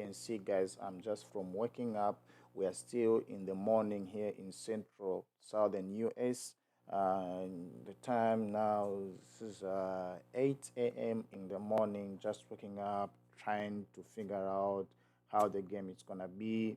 can see, guys, I'm just from waking up. We are still in the morning here in central southern US. The time now is 8 a.m. in the morning, just waking up, trying to figure out how the game is gonna be.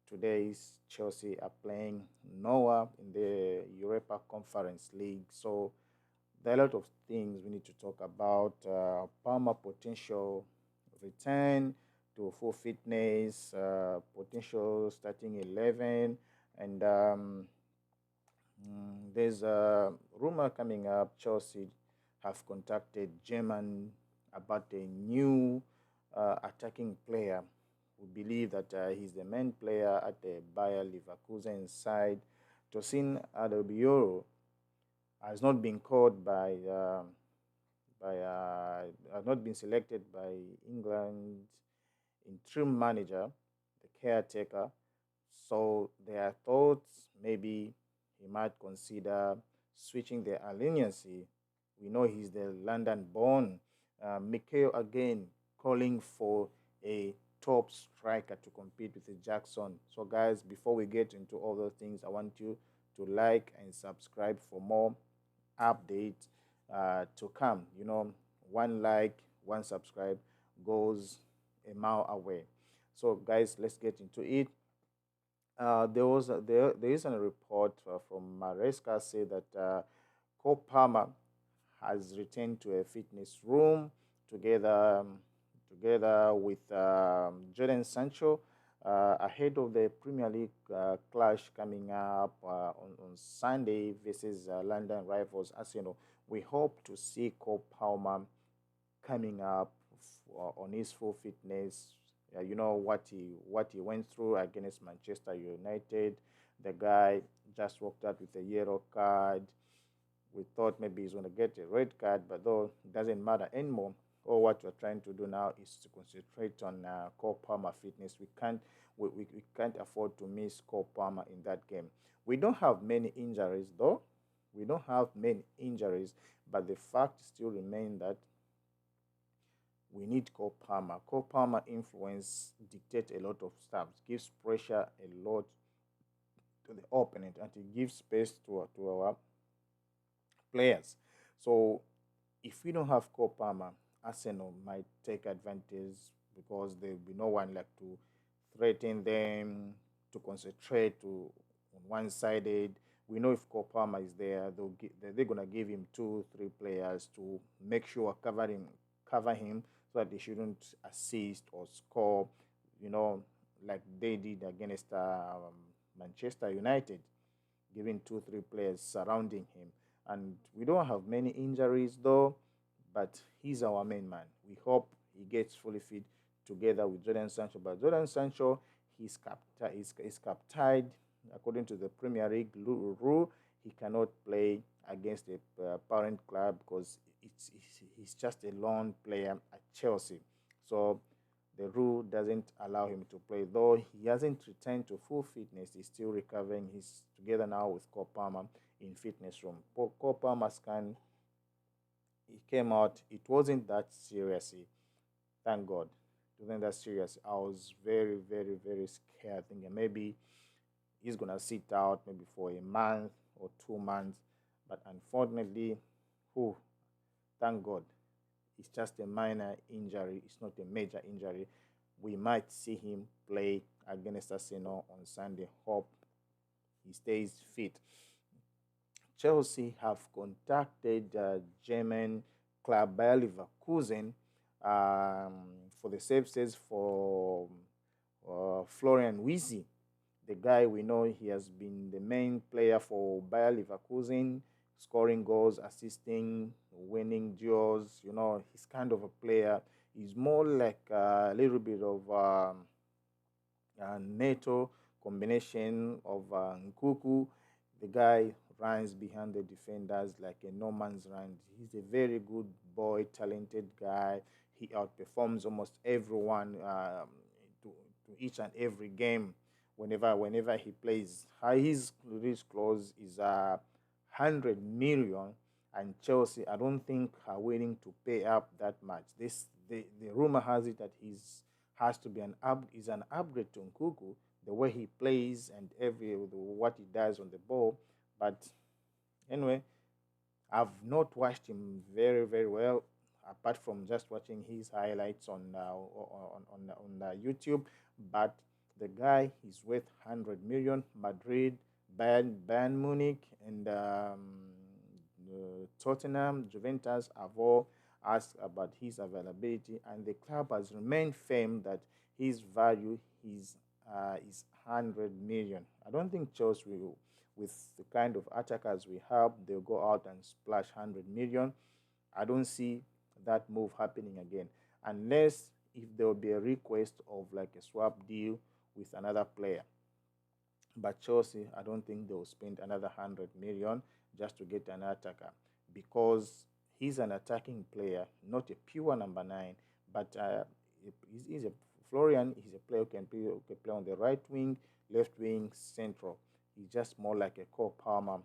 Today's Chelsea are playing Noah in the Europa Conference League. So there are a lot of things we need to talk about. Palmer potential return to full fitness, potential starting 11, and there's a rumor coming up. Chelsea have contacted German about a new attacking player. We believe that he's the main player at the Bayer Leverkusen side. Tosin has not been called has not been selected by England interim manager, the caretaker. So there are thoughts maybe he might consider switching the alliancy. We know he's the London-born. Mikale again calling for a top striker to compete with the Jackson. So guys, before we get into all those things, I want you to like and subscribe for more updates to come. You know, one like, one subscribe goes a mile away. So guys, let's get into it. There is a report from Maresca say that Cole Palmer has returned to a fitness room together together with Jadon Sancho ahead of the Premier League clash coming up on Sunday versus London rivals Arsenal. We hope to see Cole Palmer coming up on his full fitness. You know what he went through against Manchester United. The guy just walked out with a yellow card. We thought maybe he's going to get a red card, but though it doesn't matter anymore. All what we're trying to do now is to concentrate on Cole Palmer fitness. We can't afford to miss Cole Palmer in that game. We don't have many injuries though. We don't have many injuries, but the fact still remains that we need Cole Palmer. Cole Palmer influence dictates a lot of stuff, gives pressure a lot to the opponent, and it gives space to our players. So if we don't have Cole Palmer, Arsenal might take advantage because there will be no one like to threaten them to concentrate to on one-sided. We know if Cole Palmer is there, they're gonna give him two, three players to make sure cover him so that they shouldn't assist or score. You know, like they did against Manchester United, giving two, three players surrounding him. And we don't have many injuries though, but he's our main man. We hope he gets fully fit together with Jadon Sancho. But Jadon Sancho, he's captied according to the Premier League rule. He cannot play against a parent club because he's just a lone player at Chelsea. So the rule doesn't allow him to play. Though he hasn't returned to full fitness, he's still recovering. He's together now with Cole Palmer in fitness room. Cole Palmer scan, it came out, it wasn't that serious. Thank God. It wasn't that serious. I was very, very, very scared, thinking maybe he's gonna sit out maybe for a month or 2 months. But unfortunately, whew, thank God. It's just a minor injury, it's not a major injury. We might see him play against Arsenal on Sunday. Hope he stays fit. Chelsea have contacted German club Bayer Leverkusen for the services for Florian Wirtz. The guy, we know he has been the main player for Bayer Leverkusen, scoring goals, assisting, winning duels. You know, he's kind of a player. He's more like a little bit of a NATO combination of Nkuku. The guy runs behind the defenders like a no man's land. He's a very good boy, talented guy. He outperforms almost everyone to each and every game. Whenever he plays, his release clause is 100 million, and Chelsea, I don't think, are willing to pay up that much. The rumor has it that he's has to be is an upgrade to Nkuku, the way he plays and what he does on the ball. But anyway, I've not watched him very very well, apart from just watching his highlights on YouTube. But the guy is worth 100 million. Madrid, Bayern Munich, and Tottenham, Juventus have all asked about his availability, and the club has remained firm that his value is 100 million. I don't think Chelsea will, with the kind of attackers we have, they'll go out and splash 100 million. I don't see that move happening again, unless if there will be a request of like a swap deal with another player. But Chelsea, I don't think they will spend another 100 million just to get an attacker, because he's an attacking player, not a pure number nine. But he's a Florian. He's a player who can play on the right wing, left wing, central. He's just more like a Cole Palmer,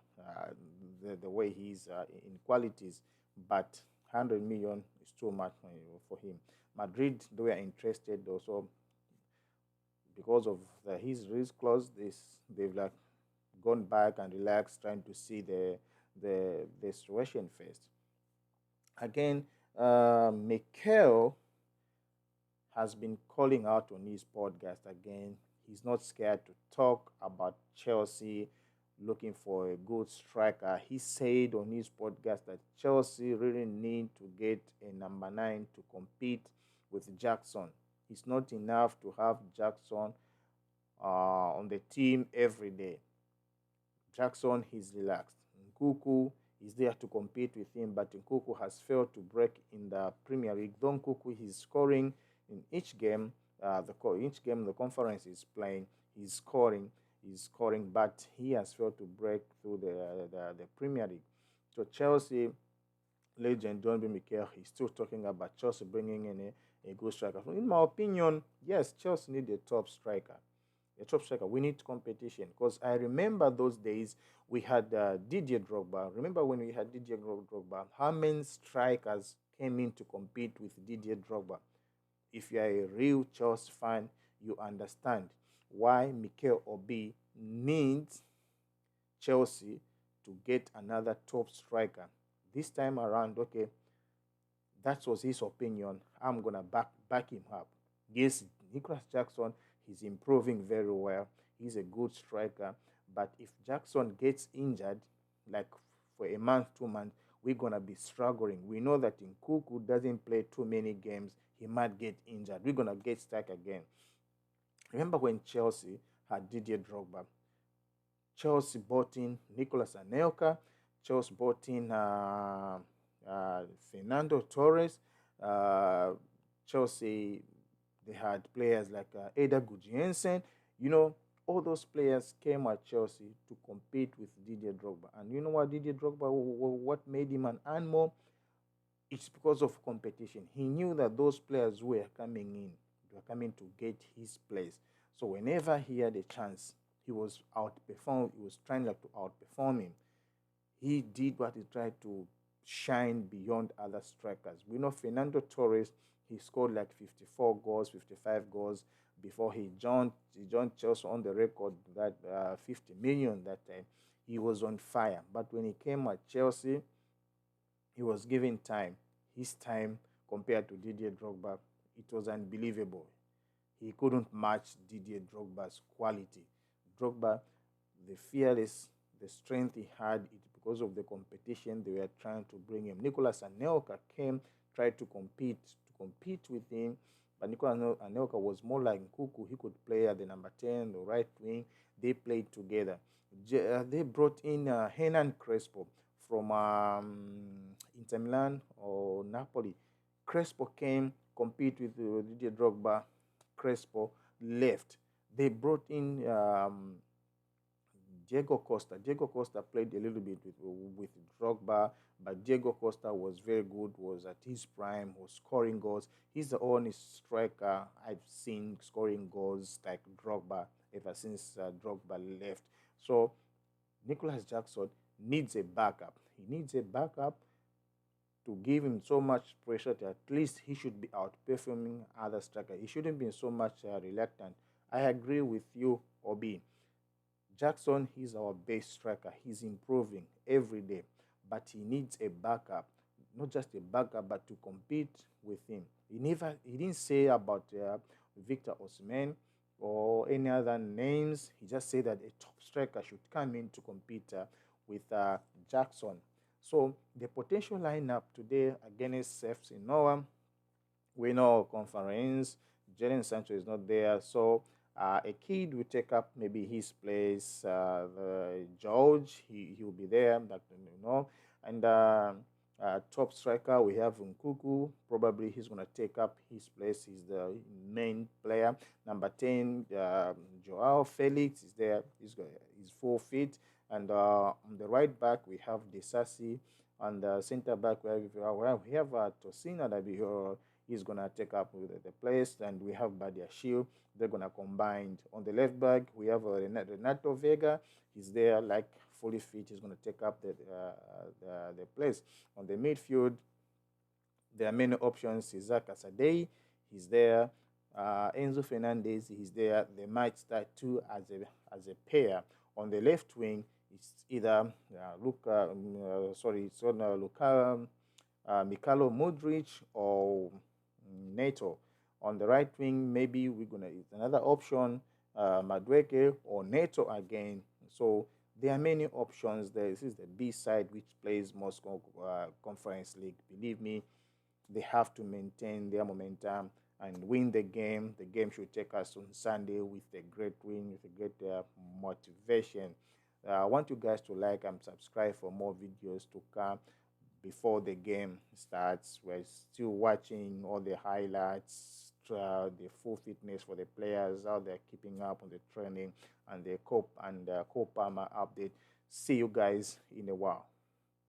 the way he's in qualities. But 100 million is too much for him. Madrid, they were interested also because of his risk clause. They've like gone back and relaxed, trying to see the situation first. Again, mikale has been calling out on his podcast again. He's not scared to talk about Chelsea looking for a good striker. He said on his podcast that Chelsea really need to get a number nine to compete with Jackson. It's not enough to have Jackson on the team every day. Jackson is relaxed. Nkuku is there to compete with him, but Nkuku has failed to break in the Premier League. Though Nkuku is scoring in each game, each game the conference is playing, he's scoring, but he has failed to break through the Premier League. So Chelsea legend John B. Mikale is still talking about Chelsea bringing in a good striker. So in my opinion, yes, Chelsea need a top striker. A top striker. We need competition, because I remember those days we had Didier Drogba. Remember when we had Didier Drogba? How many strikers came in to compete with Didier Drogba? If you are a real Chelsea fan, you understand why Mikel Obi needs Chelsea to get another top striker. This time around, okay, that was his opinion. I'm going to back him up. Yes, Nicholas Jackson, he's improving very well. He's a good striker. But if Jackson gets injured, like for a month, 2 months, we're going to be struggling. We know that Nkuku doesn't play too many games. He might get injured. We're going to get stuck again. Remember when Chelsea had Didier Drogba? Chelsea bought in Nicolas Anelka. Chelsea bought in Fernando Torres. Chelsea, they had players like Eder Gudjohnsen. You know, all those players came at Chelsea to compete with Didier Drogba. And you know what Didier Drogba, what made him an animal? It's because of competition. He knew that those players were coming in, they were coming to get his place. So whenever he had a chance, he was trying like to outperform him. He did what he tried to shine beyond other strikers. We know Fernando Torres, he scored like 54 goals, 55 goals before he joined Chelsea on the record that 50 million that time. He was on fire. But when he came at Chelsea, he was given time. His time compared to Didier Drogba, it was unbelievable. He couldn't match Didier Drogba's quality. Drogba, the fearless, the strength he had, it because of the competition they were trying to bring him. Nicolas Anelka came, tried to compete with him, but Nicolas Anelka was more like Nkuku. He could play at the number 10, the right wing. They played together. They brought in Hernan Crespo from Inter Milan or Napoli. Crespo came, compete with Didier Drogba. Crespo left. They brought in Diego Costa. Diego Costa played a little bit with Drogba, but Diego Costa was very good, was at his prime, was scoring goals. He's the only striker I've seen scoring goals like Drogba ever since Drogba left. So Nicholas Jackson needs a backup. He needs a backup to give him so much pressure that at least he should be outperforming other strikers. He shouldn't be so much reluctant. I agree with you, Obi. Jackson, he's our best striker. He's improving every day, but he needs a backup, not just a backup, but to compete with him. He didn't say about Victor Osimhen or any other names. He just said that a top striker should come in to compete with Jackson. So the potential lineup today against FC Noah, we know conference. Jadon Sancho is not there, so a kid will take up maybe his place. George, he will be there, that and top striker we have Nkuku. Probably he's gonna take up his place. He's the main player. Number 10, Joao Felix is there. He's 4 feet. And on the right back we have Desasi. On the center back we have Tosin and he's gonna take up the place, and we have Badia Shield. They're gonna combine. On the left back we have Renato Vega. He's there, like fully fit. He's gonna take up the place. On the midfield, there are many options. Isaac Asadei, he's there. Enzo Fernandez, he's there. They might start two as a pair. On the left wing, it's either Mikalo Modric or Neto. On the right wing, maybe we're gonna use another option, Madueke or Neto again. So there are many options. This is the B side, which plays Moscow Conference League. Believe me, they have to maintain their momentum and win the game. The game should take us on Sunday with a great win, with a great motivation. I want you guys to like and subscribe for more videos to come before the game starts. We're still watching all the highlights, the full fitness for the players, how they're keeping up on the training, and the Copama update. See you guys in a while.